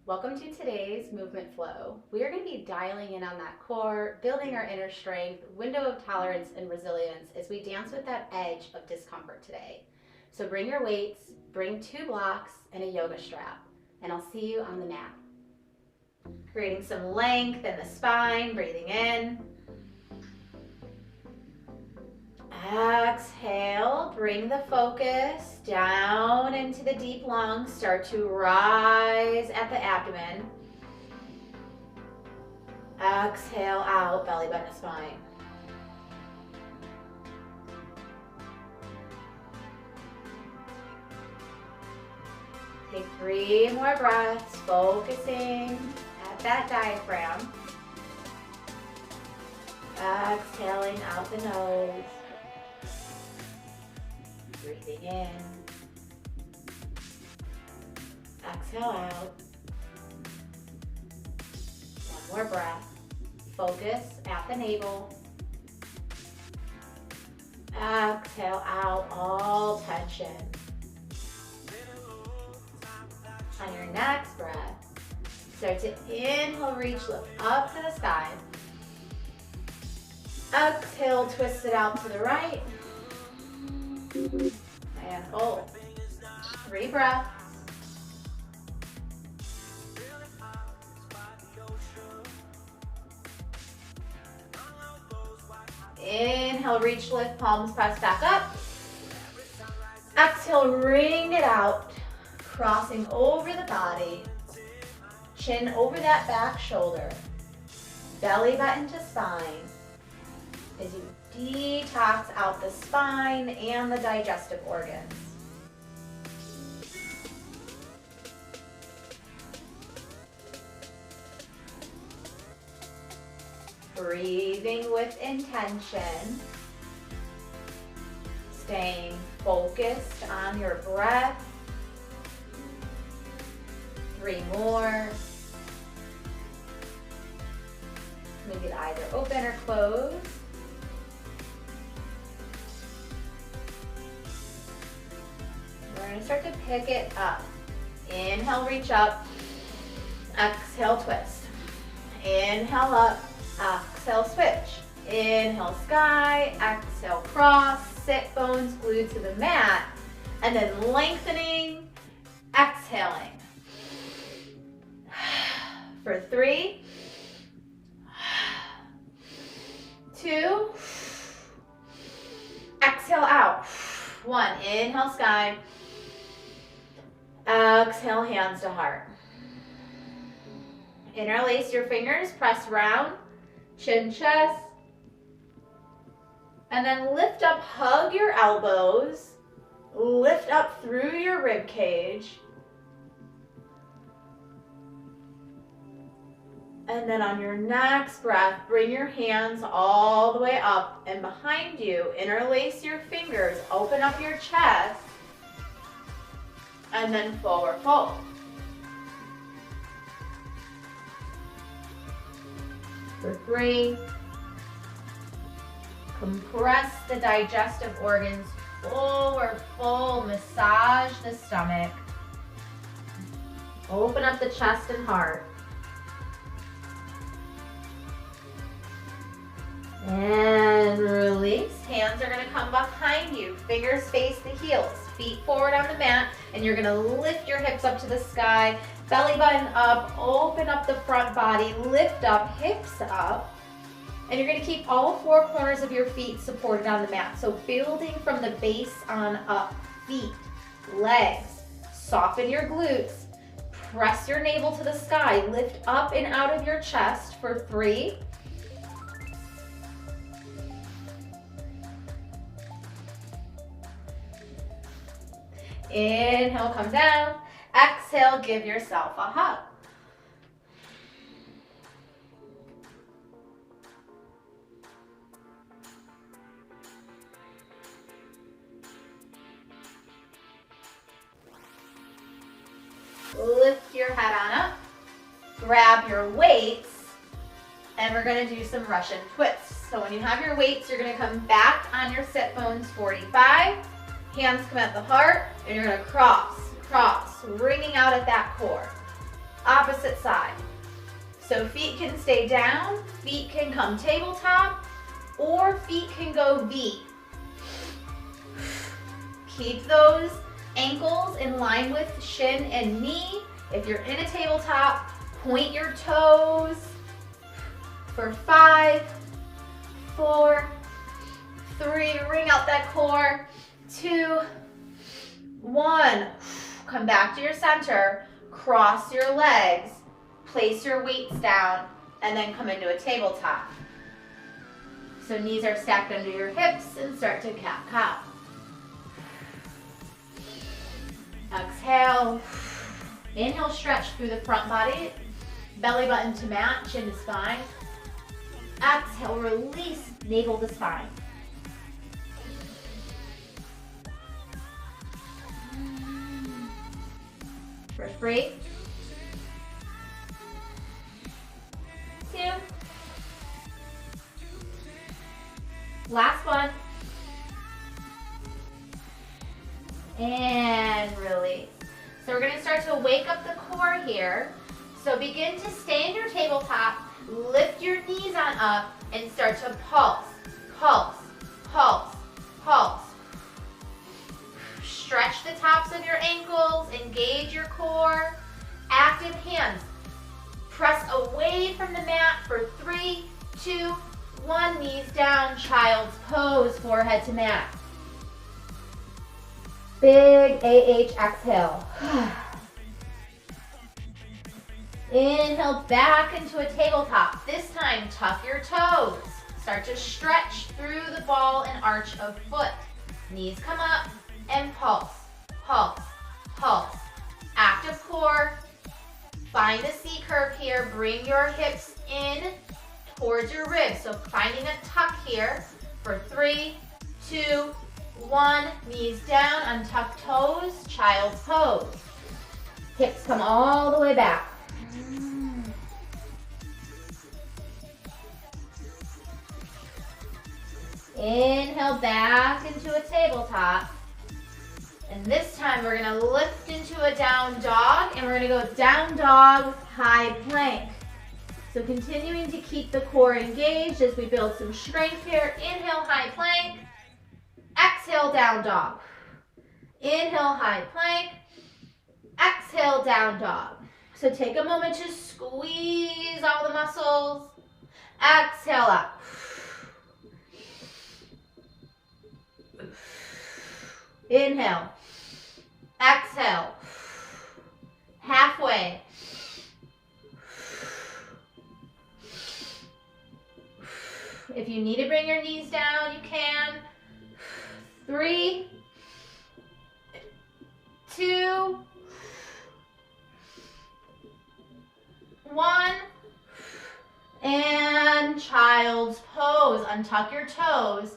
Welcome to today's movement flow. We are going to be dialing in on that core, building our inner strength, window of tolerance, and resilience as we dance with that edge of discomfort today. So bring your weights, bring 2 blocks, and a yoga strap, and I'll see you on the mat. Creating some length in the spine, breathing in. Exhale, bring the focus down into the deep lungs. Start to rise at the abdomen. Exhale out, belly button to spine. Take 3 more breaths, focusing at that diaphragm. Exhaling out the nose. Breathing in. Exhale out. One more breath. Focus at the navel. Exhale out all tension. On your next breath, start to inhale, reach, lift up to the sky. Exhale, twist it out to the right. And hold. 3 breaths. Inhale, reach, lift, palms press back up. Exhale, ring it out. Crossing over the body. Chin over that back shoulder. Belly button to spine. As you detox out the spine and the digestive organs. Breathing with intention. Staying focused on your breath. 3 more. Maybe it either open or close. We're going to start to pick it up. Inhale, reach up. Exhale, twist. Inhale up. Exhale, switch. Inhale, sky. Exhale, cross. Sit bones glued to the mat. And then lengthening. Exhaling. For 3, 2, exhale out. 1, inhale, sky. Exhale, hands to heart. Interlace your fingers, press round, chin, chest. And then lift up, hug your elbows. Lift up through your rib cage. And then on your next breath, bring your hands all the way up and behind you. Interlace your fingers, open up your chest, and then forward fold. For 3, compress the digestive organs forward fold, massage the stomach. Open up the chest and heart. And release. Hands are going to come behind you. Fingers face the heels. Feet forward on the mat. And you're going to lift your hips up to the sky. Belly button up. Open up the front body. Lift up. Hips up. And you're going to keep all 4 corners of your feet supported on the mat. So building from the base on up. Feet, legs. Soften your glutes. Press your navel to the sky. Lift up and out of your chest for 3. Inhale, come down. Exhale, give yourself a hug. Lift your head on up. Grab your weights. And we're going to do some Russian twists. So when you have your weights, you're going to come back on your sit bones 45. Hands come at the heart, and you're going to cross, ringing out at that core. Opposite opposite side. So feet can stay down, feet can come tabletop, or feet can go V. Keep those ankles in line with shin and knee. If you're in a tabletop, point your toes for 5, 4, 3, ring out that core, 2, 1. Come back to your center, cross your legs, place your weights down, and then come into a tabletop. So knees are stacked under your hips and start to cat-cow. Exhale. Inhale, stretch through the front body. Belly button to mat, chin to spine. Exhale, release, navel to spine. For 3, 2. Last one. And release. So we're going to start to wake up the core here. So begin to stay in your tabletop, lift your knees on up, and start to pulse, pulse, pulse, pulse. Stretch the tops of your ankles, engage your core. Active hands. Press away from the mat for 3, 2, 1. Knees down, child's pose, forehead to mat. Big AH exhale. Inhale back into a tabletop. This time, tuck your toes. Start to stretch through the ball and arch of foot. Knees come up and pulse, pulse, pulse. Active core. Find a C curve here. Bring your hips in towards your ribs. So finding a tuck here for 3, 2, 1. Knees down, untuck toes, child's pose. Hips come all the way back. Inhale back into a tabletop. And this time we're going to lift into a down dog, and we're going to go down dog, high plank. So continuing to keep the core engaged as we build some strength here. Inhale, high plank. Exhale, down dog. Inhale, high plank. Exhale, down dog. So take a moment to squeeze all the muscles. Exhale up. Inhale. Exhale. Halfway. If you need to bring your knees down, you can. 3, 2, 1, and child's pose. Untuck your toes.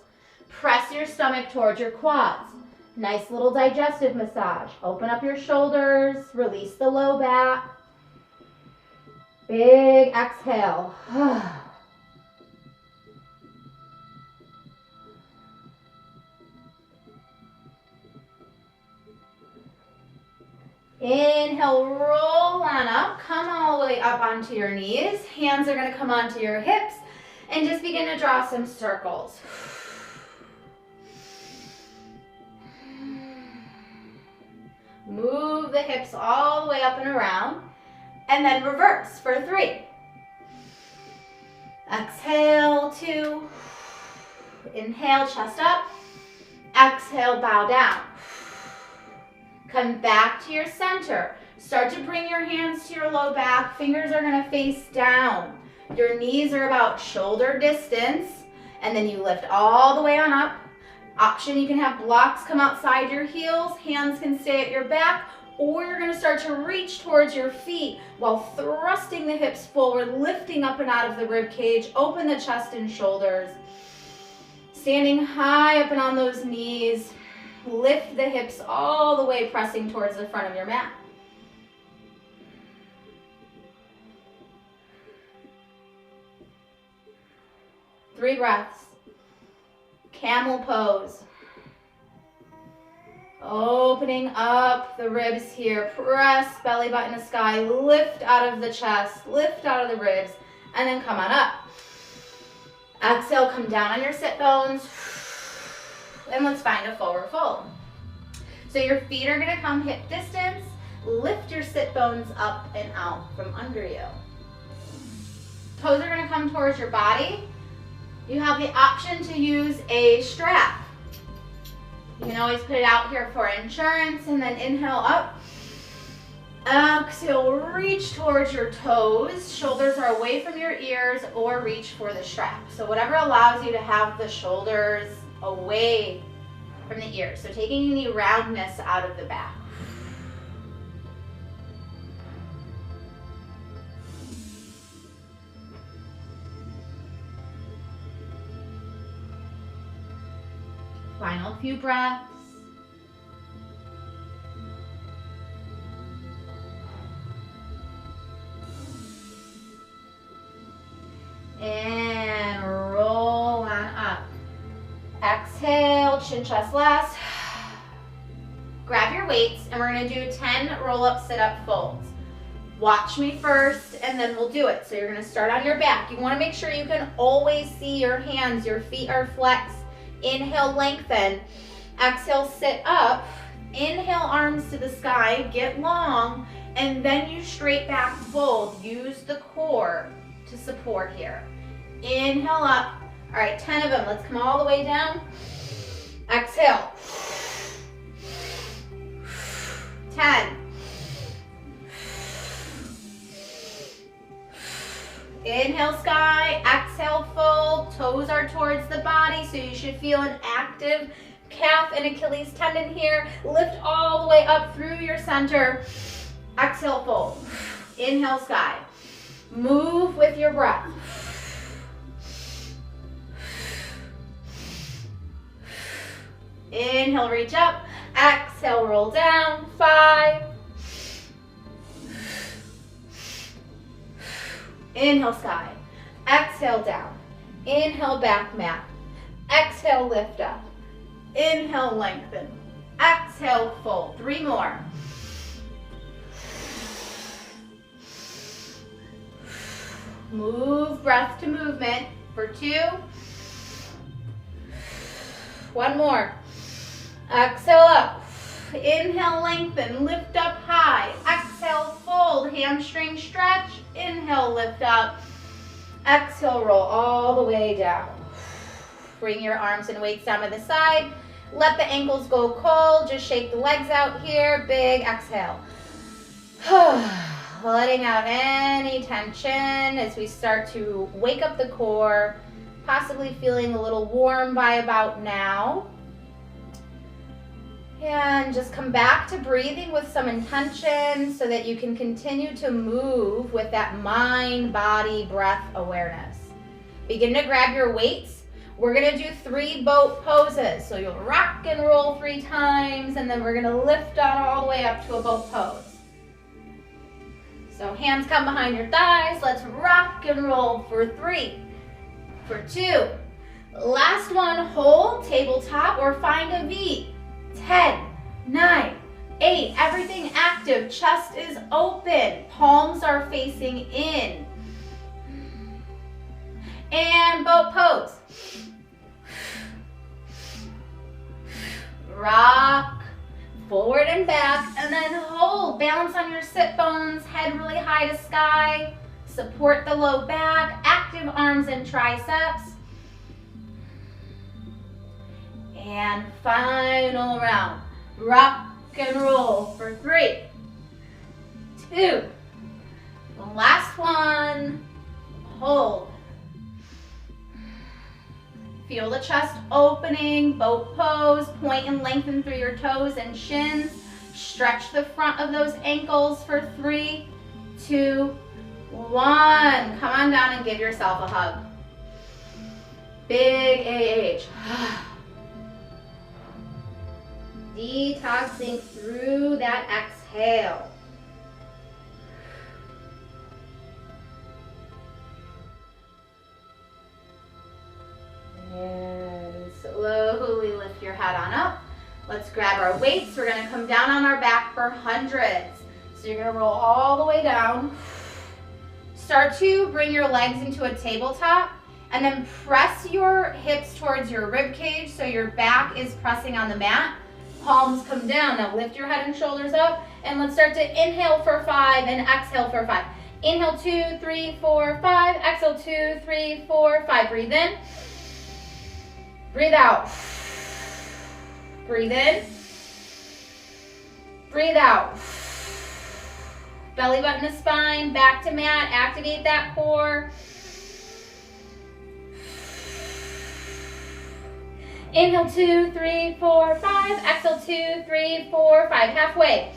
Press your stomach towards your quads. Nice little digestive massage. Open up your shoulders. Release the low back. Big exhale. Inhale, roll on up. Come all the way up onto your knees. Hands are going to come onto your hips. And just begin to draw some circles. Move the hips all the way up and around. And then reverse for 3. Exhale, 2. Inhale, chest up. Exhale, bow down. Come back to your center. Start to bring your hands to your low back. Fingers are going to face down. Your knees are about shoulder distance. And then you lift all the way on up. Option, you can have blocks come outside your heels. Hands can stay at your back. Or you're going to start to reach towards your feet while thrusting the hips forward, lifting up and out of the rib cage. Open the chest and shoulders. Standing high up and on those knees. Lift the hips all the way, pressing towards the front of your mat. Three breaths. Camel pose. Opening up the ribs here. Press belly button to sky. Lift out of the chest. Lift out of the ribs. And then come on up. Exhale, come down on your sit bones. And let's find a forward fold. So your feet are going to come hip distance. Lift your sit bones up and out from under you. Toes are going to come towards your body. You have the option to use a strap. You can always put it out here for insurance, and then inhale up. Exhale, reach towards your toes. Shoulders are away from your ears, or reach for the strap. So whatever allows you to have the shoulders away from the ears. So taking any roundness out of the back. Final few breaths. And roll on up. Exhale, chin chest last. Grab your weights and we're gonna do 10 roll-up sit-up folds. Watch me first and then we'll do it. So you're gonna start on your back. You wanna make sure you can always see your hands, your feet are flexed. Inhale, lengthen. Exhale, sit up. Inhale, arms to the sky, get long, and then you straight back fold. Use the core to support here. Inhale up. All right, 10 of them. Let's come all the way down. Exhale. 10. Inhale, sky. Exhale, fold. Toes are towards the body, so you should feel an active calf and Achilles tendon here. Lift all the way up through your center. Exhale, fold. Inhale, sky. Move with your breath. Inhale, reach up. Exhale, roll down. 5. Inhale, sky. Exhale, down. Inhale, back mat. Exhale, lift up. Inhale, lengthen. Exhale, fold. 3 more. Move breath to movement for 2. 1 more. Exhale up. Inhale, lengthen. Lift up high. Exhale, fold. Hamstring stretch. Inhale, lift up. Exhale, roll all the way down. Bring your arms and weights down to the side. Let the ankles go cold. Just shake the legs out here. Big exhale. Letting out any tension as we start to wake up the core. Possibly feeling a little warm by about now. And just come back to breathing with some intention so that you can continue to move with that mind, body, breath awareness. Begin to grab your weights. We're gonna do 3 boat poses. So you'll rock and roll 3 times, and then we're gonna lift on all the way up to a boat pose. So hands come behind your thighs. Let's rock and roll for 3, for 2. Last one, hold tabletop or find a V. 10, 9, 8, everything active, chest is open, palms are facing in. And boat pose. Rock, forward and back, and then hold. Balance on your sit bones, head really high to sky. Support the low back, active arms and triceps. And final round. Rock and roll for 3, 2. Last one. Hold. Feel the chest opening, boat pose. Point and lengthen through your toes and shins. Stretch the front of those ankles for 3, 2, 1. Come on down and give yourself a hug. Big AH. Detoxing through that exhale. And slowly lift your head on up. Let's grab our weights. We're gonna come down on our back for hundreds. So you're gonna roll all the way down. Start to bring your legs into a tabletop and then press your hips towards your rib cage so your back is pressing on the mat. Palms come down. Now lift your head and shoulders up, and let's start to inhale for 5 and exhale for 5. Inhale 2, 3, 4, 5. Exhale 2, 3, 4, 5. Breathe in. Breathe out. Breathe in. Breathe out. Belly button to spine, back to mat. Activate that core. Inhale 2, 3, 4, 5. Exhale 2, 3, 4, 5. Halfway.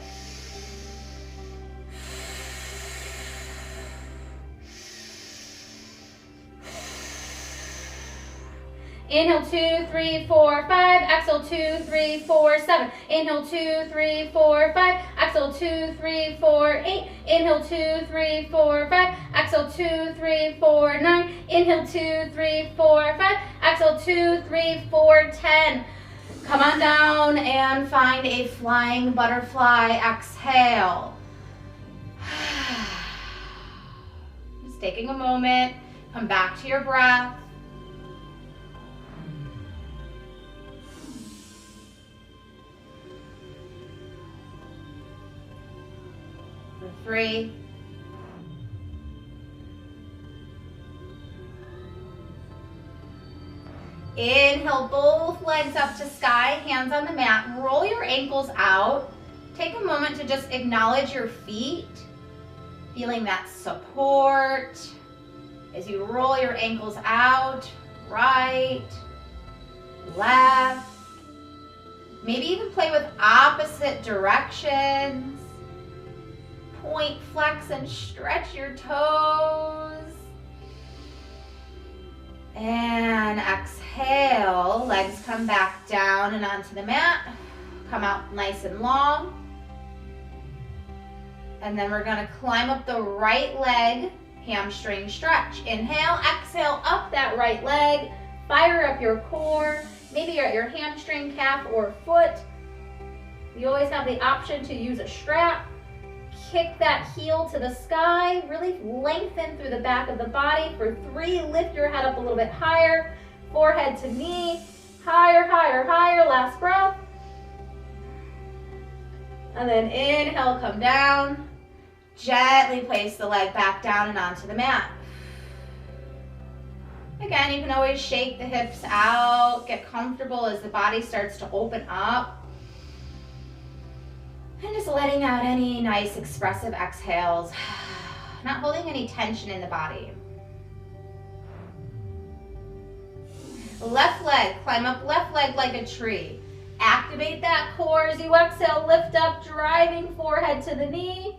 Inhale 2, 3, 4, 5. Exhale 2, 3, 4, 7. Inhale 2, 3, 4, 5. Exhale 2, 3, 4, 8. Inhale 2, 3, 4, 5. Exhale 2, 3, 4, 9. Inhale 2, 3, 4, 5. Exhale 2, 3, 4, 10. Come on down and find a flying butterfly. Exhale. Just taking a moment. Come back to your breath. For 3. Inhale, both legs up to sky, hands on the mat. Roll your ankles out. Take a moment to just acknowledge your feet, feeling that support as you roll your ankles out, right, left. Maybe even play with opposite directions. Point, flex, and stretch your toes. And exhale, legs come back down and onto the mat. Come out nice and long. And then we're gonna climb up the right leg, hamstring stretch. Inhale, exhale, up that right leg. Fire up your core. Maybe you're at your hamstring, calf, or foot. You always have the option to use a strap. Kick that heel to the sky. Really lengthen through the back of the body. For 3, lift your head up a little bit higher. Forehead to knee. Higher, higher, higher. Last breath. And then inhale, come down. Gently place the leg back down and onto the mat. Again, you can always shake the hips out. Get comfortable as the body starts to open up. And just letting out any nice expressive exhales. Not holding any tension in the body. Left leg, climb up left leg like a tree. Activate that core as you exhale, lift up, driving forehead to the knee.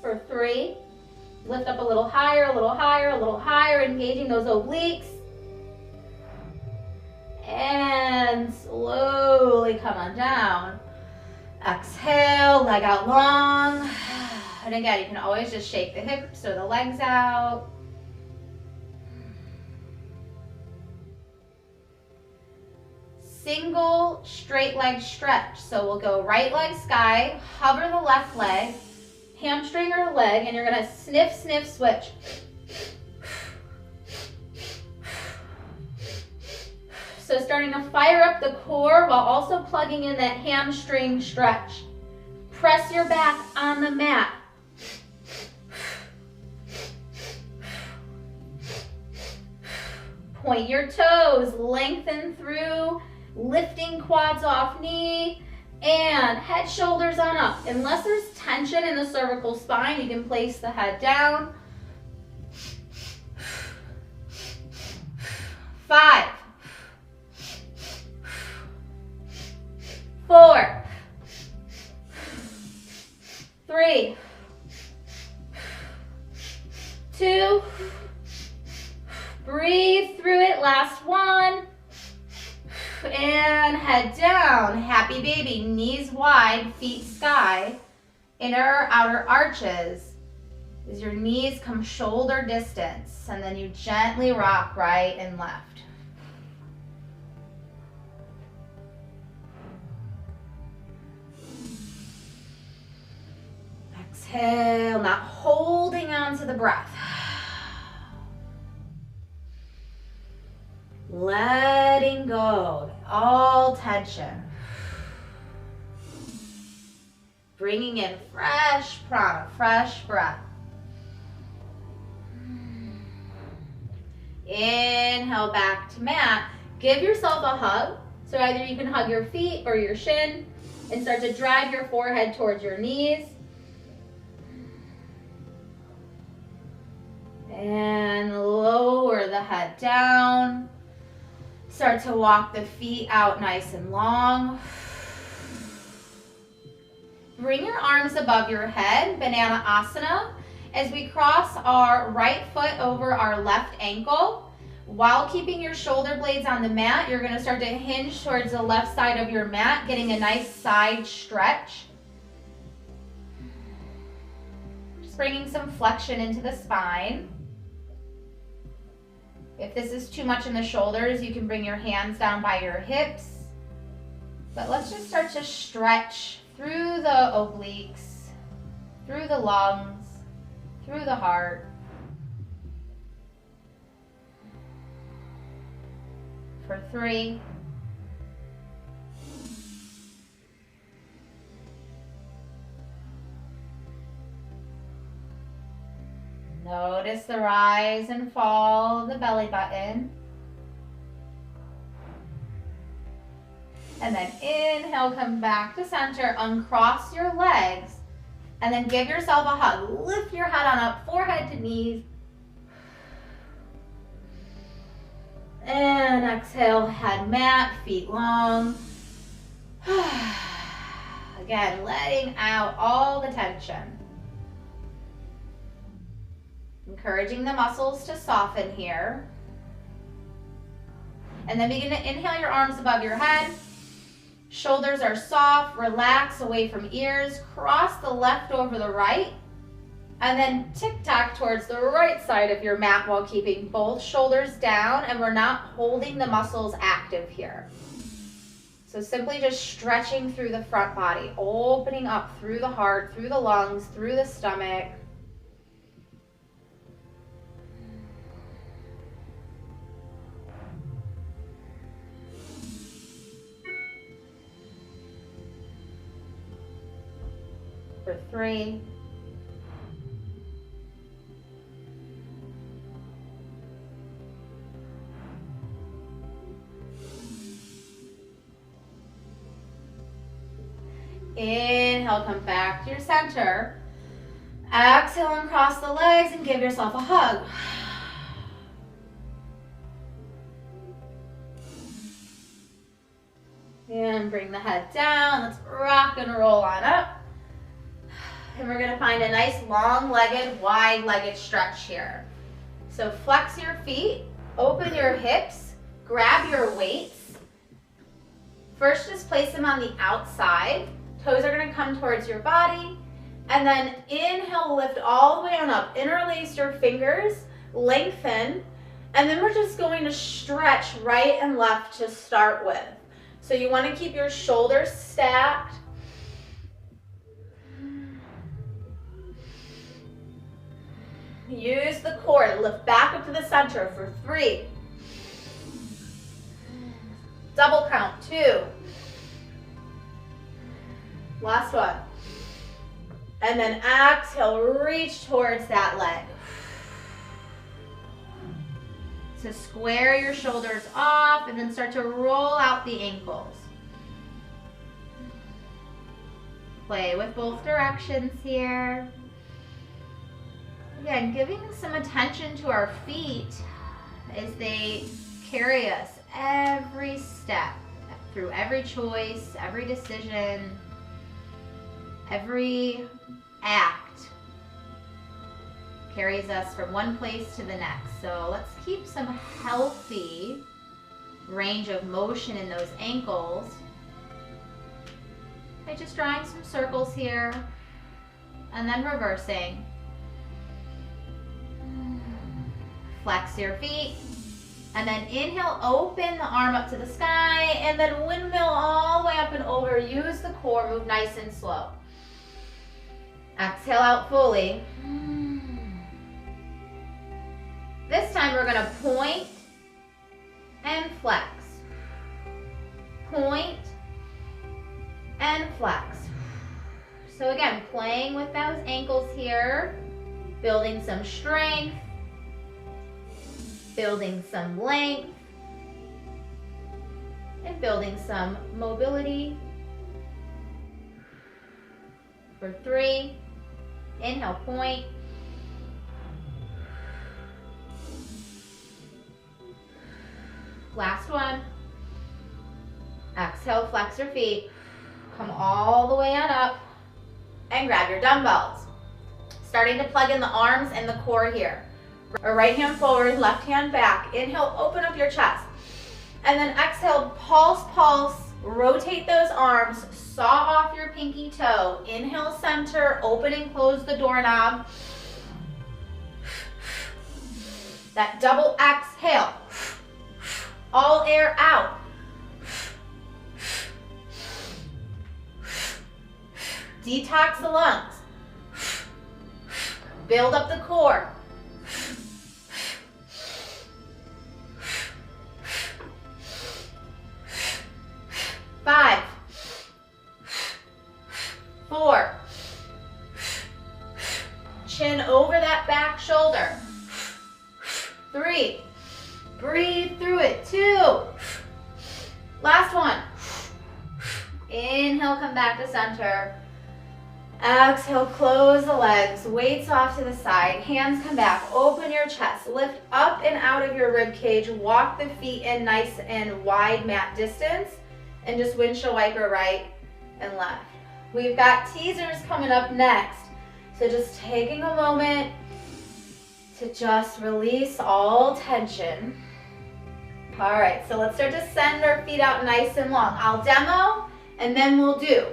For 3, lift up a little higher, a little higher, a little higher, engaging those obliques. And slowly come on down. Exhale, leg out long. And again, you can always just shake the hips or the legs out. Single straight leg stretch. So we'll go right leg sky, hover the left leg, hamstring or leg, and you're gonna sniff, sniff, switch. So starting to fire up the core while also plugging in that hamstring stretch. Press your back on the mat. Point your toes, lengthen through, lifting quads off knee, and head, shoulders on up. Unless there's tension in the cervical spine, you can place the head down. 5, 4, 3, 2, breathe through it, last 1, and head down, happy baby, knees wide, feet sky, inner, outer arches. is your knees come shoulder distance, and then you gently rock right and left. Exhale, not holding on to the breath. Letting go, all tension. Bringing in fresh prana, fresh breath. Inhale back to mat. Give yourself a hug. So either you can hug your feet or your shin and start to drive your forehead towards your knees. And lower the head down. Start to walk the feet out nice and long. Bring your arms above your head, banana asana, as we cross our right foot over our left ankle. While keeping your shoulder blades on the mat, you're going to start to hinge towards the left side of your mat, getting a nice side stretch. Just bringing some flexion into the spine. If this is too much in the shoulders, you can bring your hands down by your hips. But let's just start to stretch through the obliques, through the lungs, through the heart. For 3. Notice the rise and fall of the belly button. And then inhale, come back to center, uncross your legs, and then give yourself a hug. Lift your head on up, forehead to knees. And exhale, head mat, feet long. Again, letting out all the tension. Encouraging the muscles to soften here. And then begin to inhale your arms above your head. Shoulders are soft, relax away from ears. Cross the left over the right. And then tic-tac towards the right side of your mat while keeping both shoulders down, and we're not holding the muscles active here. So simply just stretching through the front body, opening up through the heart, through the lungs, through the stomach. For 3. Inhale, come back to your center. Exhale and cross the legs and give yourself a hug. And bring the head down. Let's rock and roll on up. And we're gonna find a nice long-legged, wide-legged stretch here. So flex your feet, open your hips, grab your weights. First, just place them on the outside. Toes are gonna come towards your body. And then inhale, lift all the way on up. Interlace your fingers, lengthen. And then we're just going to stretch right and left to start with. So you wanna keep your shoulders stacked. Use the core to lift back up to the center for 3. Double count, 2. Last one. And then exhale, reach towards that leg. So square your shoulders off and then start to roll out the ankles. Play with both directions here. Again, giving some attention to our feet as they carry us every step, through every choice, every decision, every act carries us from one place to the next. So let's keep some healthy range of motion in those ankles by just drawing some circles here and then reversing. flex your feet. And then inhale, open the arm up to the sky, and then windmill all the way up and over. Use the core, move nice and slow. Exhale out fully. This time we're gonna point and flex. Point and flex. So again, playing with those ankles here, building some strength, building some length, and building some mobility. For 3, inhale, point. Last one. Exhale, flex your feet. Come all the way on up and grab your dumbbells. Starting to plug in the arms and the core here. Right hand forward, left hand back. Inhale, open up your chest. And then exhale, pulse, pulse. Rotate those arms. Saw off your pinky toe. Inhale, center. Open and close the doorknob. That double exhale. All air out. Detox the lungs. Build up the core. Five, 4, chin over that back shoulder. 3, breathe through it. 2, last one. Inhale, come back to center. Exhale, close the legs, weights off to the side, hands come back, open your chest, lift up and out of your rib cage, walk the feet in nice and wide mat distance, and just windshield wiper right and left. We've got teasers coming up next, so just taking a moment to just release all tension. All right, so let's start to send our feet out nice and long. I'll demo and then we'll do.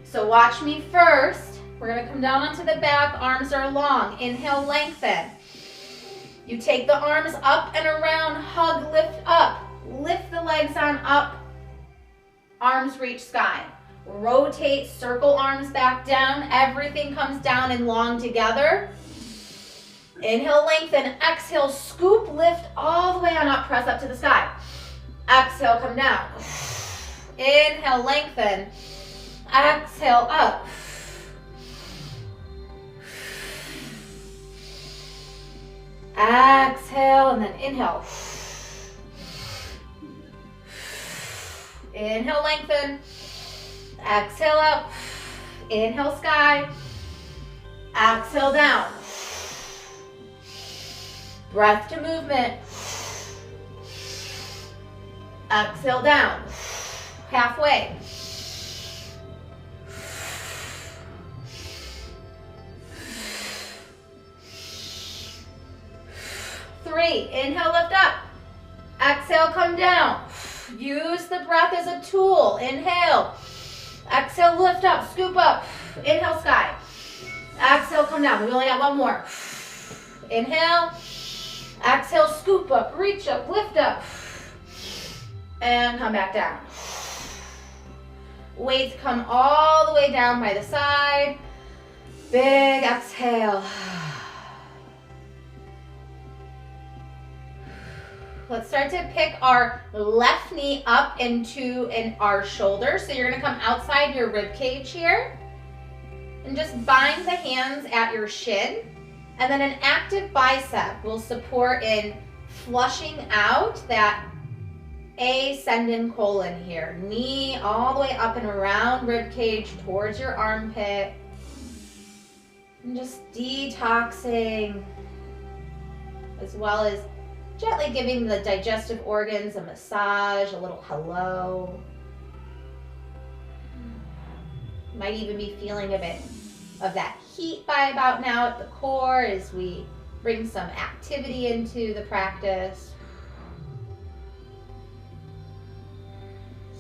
So watch me first. We're gonna come down onto the back, arms are long. Inhale, lengthen. You take the arms up and around, hug, lift up. Lift the legs on up, arms reach sky. Rotate, circle arms back down. Everything comes down and long together. Inhale, lengthen. Exhale, scoop, lift all the way on up, press up to the sky. Exhale, come down. Inhale, lengthen. Exhale, up. Exhale, and then inhale. Inhale, lengthen. Exhale, up. Inhale, sky. Exhale, down. Breath to movement. Exhale, down. Halfway. Three, inhale, lift up. Exhale, come down. Use the breath as a tool. Inhale. Exhale, lift up, scoop up. Inhale, sky. Exhale, come down. We only got one more. Inhale. Exhale, scoop up, reach up, lift up. And come back down. Weights come all the way down by the side. Big exhale. Let's start to pick our left knee up into our shoulder. So you're gonna come outside your rib cage here and just bind the hands at your shin. And then an active bicep will support in flushing out that ascending colon here. Knee all the way up and around rib cage towards your armpit. And just detoxing, as well as gently giving the digestive organs a massage, a little hello. Might even be feeling a bit of that heat by about now at the core as we bring some activity into the practice.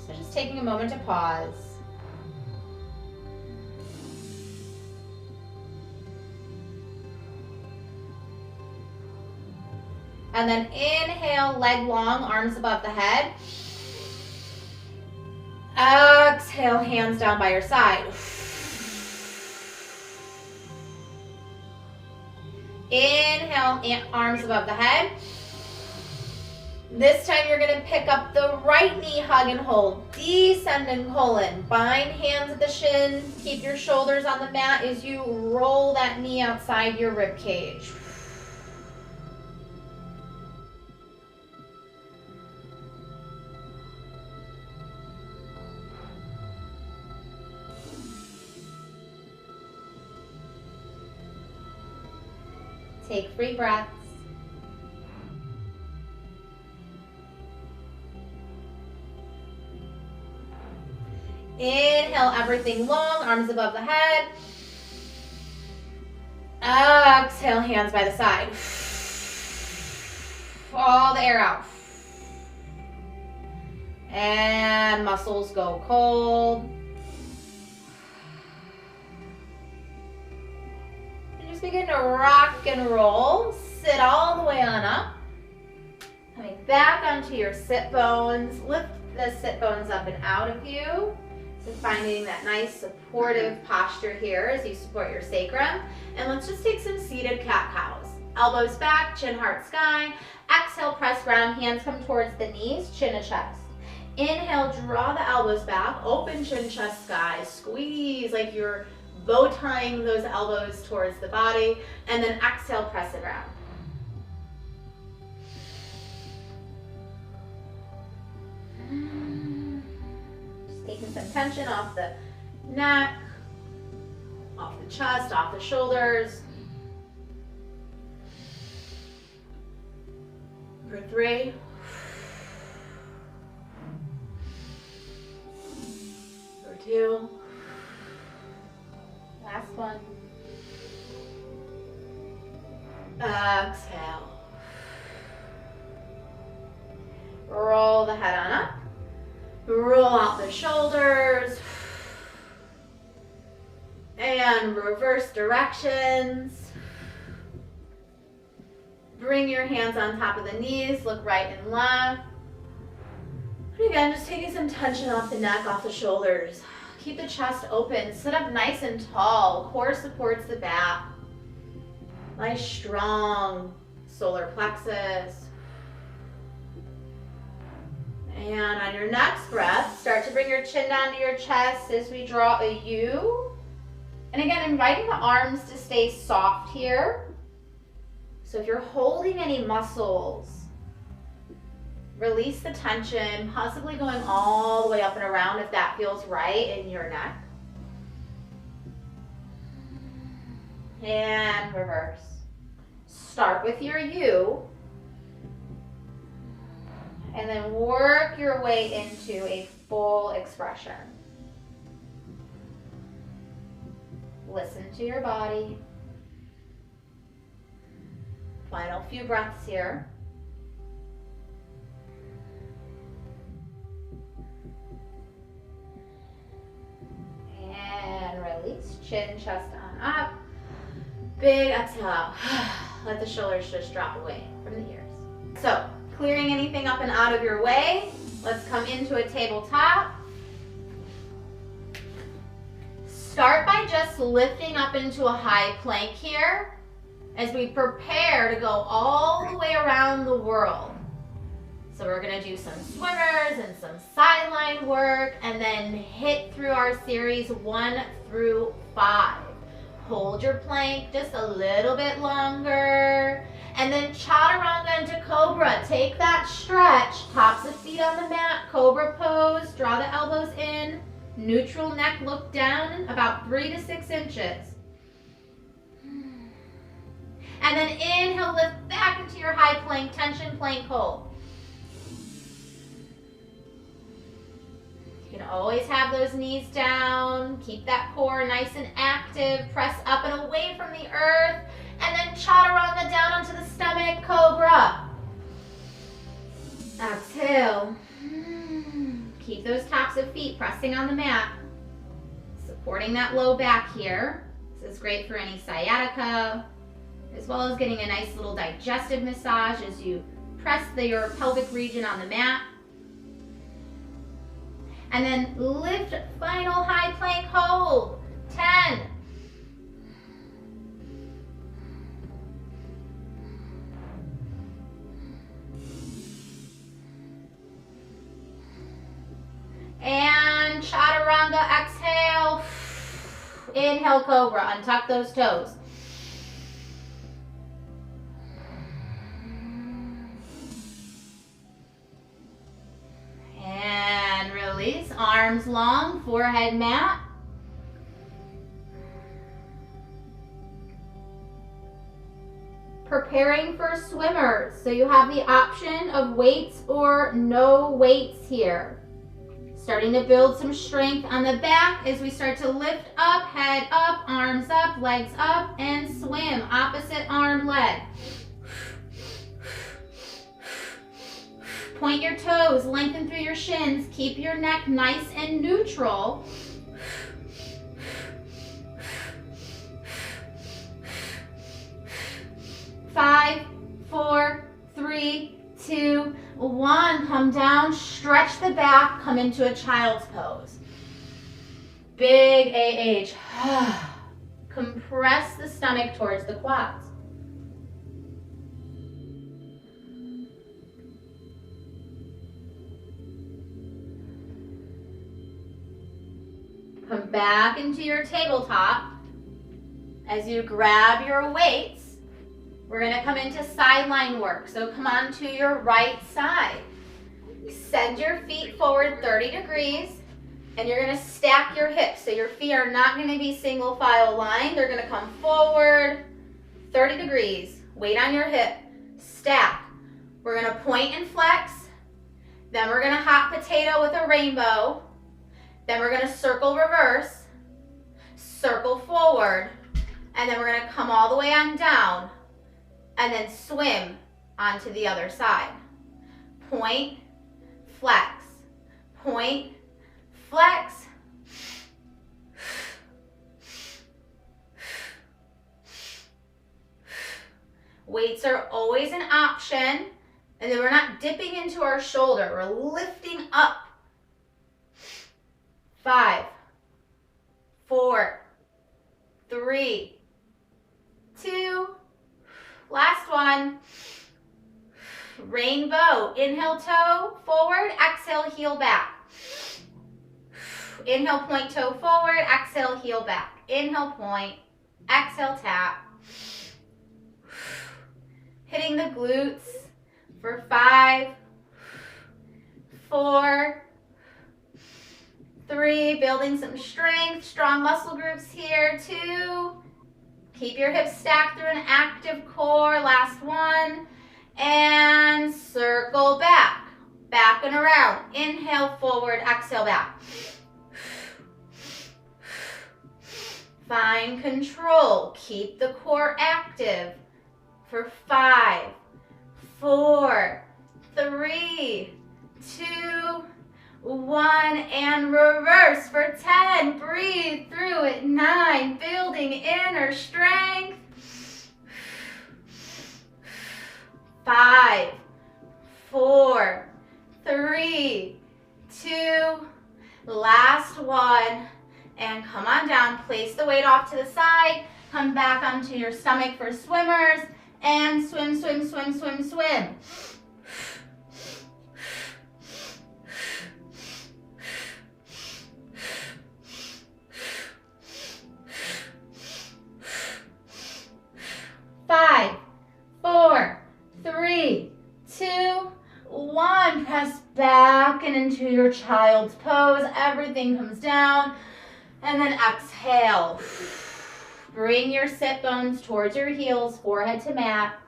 So just taking a moment to pause. And then inhale, leg long, arms above the head. Exhale, hands down by your side. Inhale, arms above the head. This time you're going to pick up the right knee, hug and hold. Descending colon. Bind hands at the shin. Keep your shoulders on the mat as you roll that knee outside your rib cage. Take 3 breaths. Inhale, everything long, arms above the head. Exhale, hands by the side. All the air out. And muscles go cold. And just begin to rock and roll. Sit all the way on up. Coming back onto your sit bones. Lift the sit bones up and out of you. So finding that nice supportive posture here as you support your sacrum. And let's just take some seated cat-cows. Elbows back, chin, heart, sky. Exhale, press ground, hands come towards the knees, chin to chest. Inhale, draw the elbows back, open chin, chest, sky. Squeeze like you're bow tying those elbows towards the body. And then exhale, press it around. Taking some tension off the neck, off the chest, off the shoulders. For 3. For 2. Last one. Exhale. Roll the head on up. Roll out the shoulders. And reverse directions. Bring your hands on top of the knees. Look right and left. And again, just taking some tension off the neck, off the shoulders. Keep the chest open. Sit up nice and tall. Core supports the back. Nice, strong solar plexus. And on your next breath, start to bring your chin down to your chest as we draw a U. And again, inviting the arms to stay soft here. So if you're holding any muscles, release the tension, possibly going all the way up and around if that feels right in your neck. And reverse. Start with your U. And then work your way into a full expression. Listen to your body. Final few breaths here. And release, chin, chest on up. Big exhale. Let the shoulders just drop away from the ears. So, clearing anything up and out of your way. Let's come into a tabletop. Start by just lifting up into a high plank here as we prepare to go all the way around the world. So we're gonna do some swimmers and some sideline work and then hit through our series 1 through 5. Hold your plank just a little bit longer. And then chaturanga into cobra. Take that stretch, tops of feet on the mat, cobra pose, draw the elbows in, neutral neck, look down about 3 to 6 inches. And then inhale, lift back into your high plank, tension plank hold. You can always have those knees down, keep that core nice and active, press up and away from the earth. And then chaturanga down onto the stomach, cobra. Exhale. Keep those tops of feet pressing on the mat. Supporting that low back here. This is great for any sciatica, as well as getting a nice little digestive massage as you press your pelvic region on the mat. And then lift, final high plank hold. 10. And chaturanga, exhale. Inhale, cobra, untuck those toes. And release, arms long, forehead mat. Preparing for swimmers. So you have the option of weights or no weights here. Starting to build some strength on the back as we start to lift up, head up, arms up, legs up, and swim. Opposite arm, leg. Point your toes, lengthen through your shins. Keep your neck nice and neutral. Five, 4, 3, 2, 1. Come down, stretch the back, come into a child's pose. Big AH. Compress the stomach towards the quads. Come back into your tabletop. As you grab your weights, we're going to come into sideline work. So come on to your right side. Send your feet forward 30 degrees, and you're going to stack your hips. So your feet are not going to be single file line. They're going to come forward 30 degrees. Weight on your hip. Stack. We're going to point and flex. Then we're going to hot potato with a rainbow. Then we're going to circle reverse, circle forward, and then we're going to come all the way on down and then swim onto the other side. Point, flex, point, flex. Weights are always an option, and then we're not dipping into our shoulder. We're lifting up. 5, 4, 3, 2, last one. Rainbow. Inhale, toe forward, exhale, heel back. Inhale, point toe forward, exhale, heel back. Inhale, point, exhale, tap. Hitting the glutes for 5, 4, 3, building some strength, strong muscle groups here. 2, keep your hips stacked through an active core. Last one, and circle back, back and around. Inhale, forward, exhale, back. Find control, keep the core active for 5, 4, 3, 2, 1, and reverse for 10. Breathe through it. 9, building inner strength. 5, 4, 3, 2, last one, and come on down. Place the weight off to the side. Come back onto your stomach for swimmers, and swim, swim, swim, swim, swim. Five, 4, 3, 2, 1. Press back and into your child's pose. Everything comes down. And then exhale. Bring your sit bones towards your heels, forehead to mat.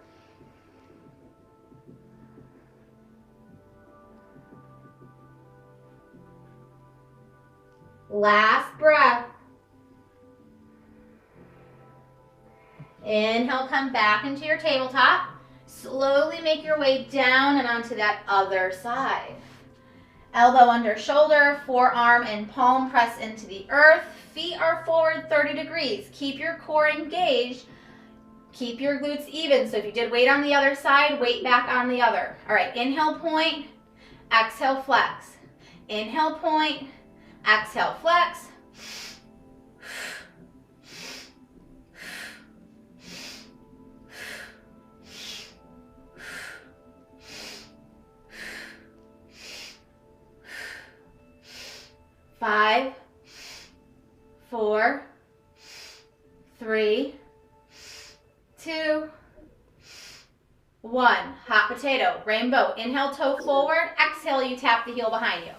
Last breath. Inhale, come back into your tabletop. Slowly make your way down and onto that other side. Elbow under shoulder, forearm and palm press into the earth. Feet are forward 30 degrees. Keep your core engaged. Keep your glutes even. So if you did weight on the other side, weight back on the other. All right, inhale, point, exhale, flex. Inhale, point, exhale, flex. Five, 4, 3, 2, 1. Hot potato, rainbow. Inhale, toe forward. Exhale, you tap the heel behind you.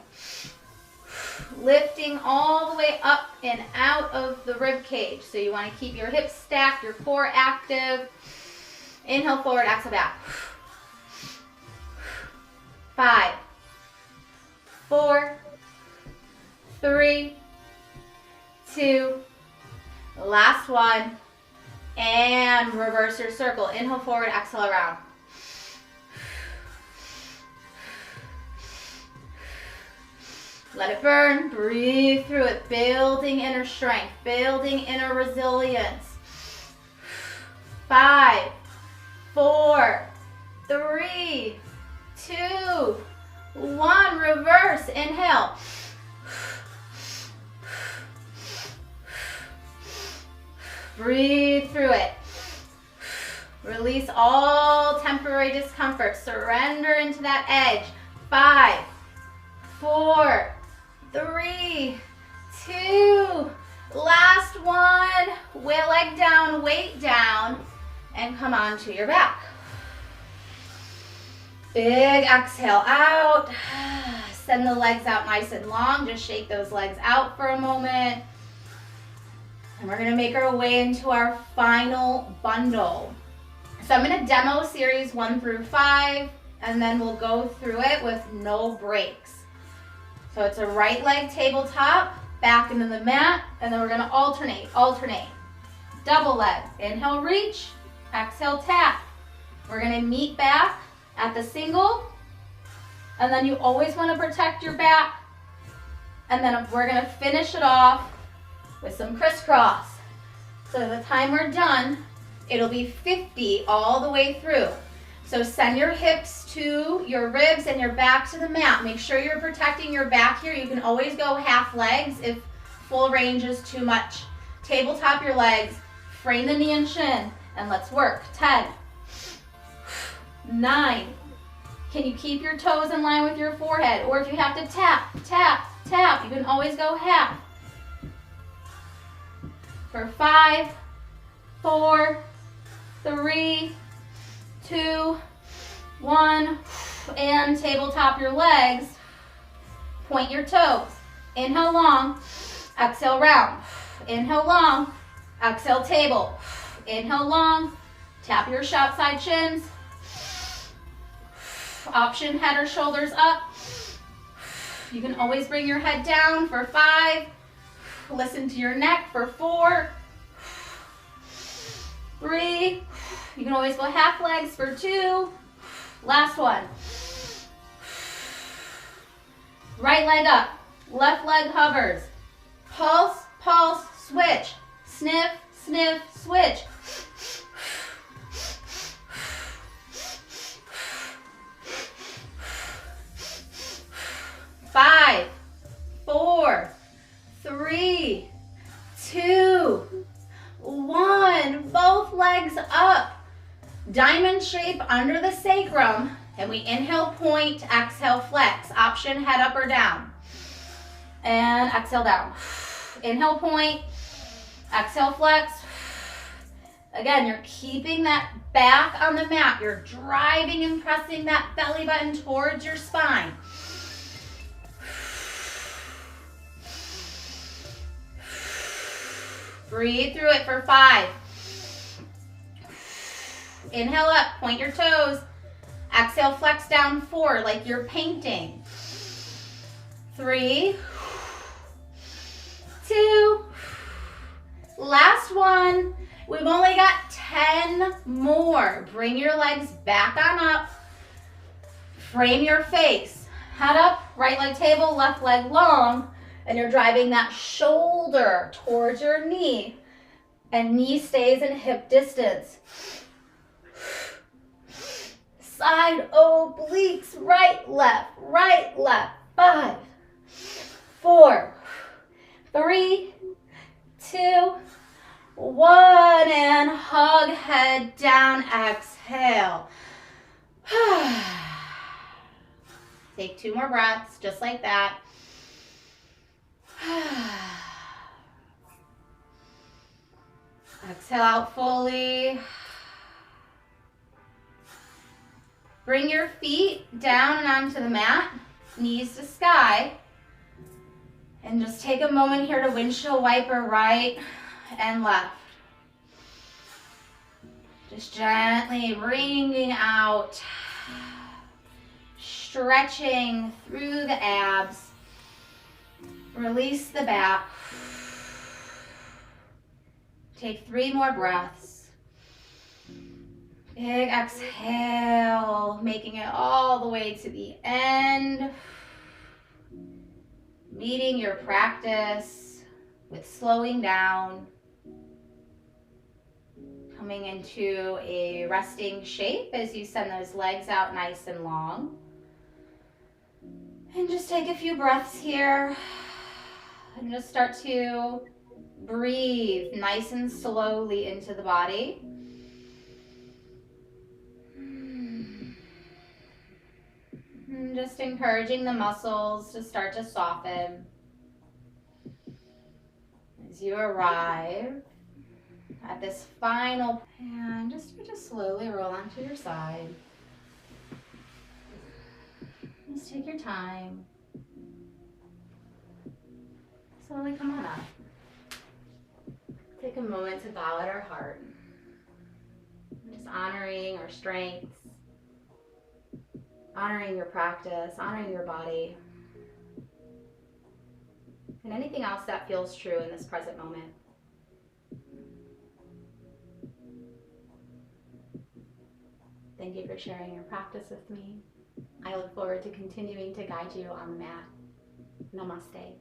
Lifting all the way up and out of the rib cage. So you want to keep your hips stacked, your core active. Inhale, forward, exhale, back. 5, 4, 3, 2, last one, and reverse your circle. Inhale forward, exhale around. Let it burn, breathe through it, building inner strength, building inner resilience. 5, 4, 3, 2, 1, reverse, inhale. Breathe through it. Release all temporary discomfort. Surrender into that edge. 5, 4, 3, 2, last one. Leg down, weight down, and come onto your back. Big exhale out. Send the legs out nice and long. Just shake those legs out for a moment. And we're going to make our way into our final bundle. So I'm going to demo series 1 through 5, and then we'll go through it with no breaks. So it's a right leg tabletop, back into the mat, and then we're going to alternate. Double leg. Inhale, reach. Exhale, tap. We're going to meet back at the single, and then you always want to protect your back. And then we're going to finish it off with some crisscross. So by the time we're done, it'll be 50 all the way through. So send your hips to your ribs and your back to the mat. Make sure you're protecting your back here. You can always go half legs if full range is too much. Tabletop your legs, frame the knee and shin, and let's work. 10, 9. Can you keep your toes in line with your forehead? Or if you have to tap, tap, tap, you can always go half. For 5, 4, 3, 2, 1, and tabletop your legs. Point your toes. Inhale long, exhale round. Inhale long, exhale table. Inhale long, tap your shout side shins. Option head or shoulders up. You can always bring your head down for 5. Listen to your neck for 4, 3. You can always go half legs for 2. Last one. Right leg up, left leg hovers. Pulse, pulse, switch. Sniff, sniff, switch. Five, 4, 3, 2, 1. Both legs up. Diamond shape under the sacrum. And we inhale, point, exhale, flex. Option head up or down. And exhale down. Inhale, point, exhale, flex. Again, you're keeping that back on the mat. You're driving and pressing that belly button towards your spine. Breathe through it for 5. Inhale up, point your toes. Exhale, flex down 4 like you're painting. 3, 2, last one. We've only got 10 more. Bring your legs back on up. Frame your face. Head up, right leg table, left leg long. And you're driving that shoulder towards your knee. and knee stays in hip distance. Side obliques, right, left, 5, 4, 3, 2, 1, and hug head down, exhale. Take 2 more breaths, just like that. Exhale out fully. Bring your feet down and onto the mat, knees to sky. And just take a moment here to windshield wiper right and left. Just gently wringing out, stretching through the abs. Release the back. Take 3 more breaths. Big exhale, making it all the way to the end. Meeting your practice with slowing down. Coming into a resting shape as you send those legs out nice and long. And just take a few breaths here. And just start to breathe nice and slowly into the body. And just encouraging the muscles to start to soften as you arrive at this final, and just start to slowly roll onto your side. Just take your time. Slowly come on up. Take a moment to bow at our heart. Just honoring our strengths, honoring your practice, honoring your body, and anything else that feels true in this present moment. Thank you for sharing your practice with me. I look forward to continuing to guide you on the mat. Namaste.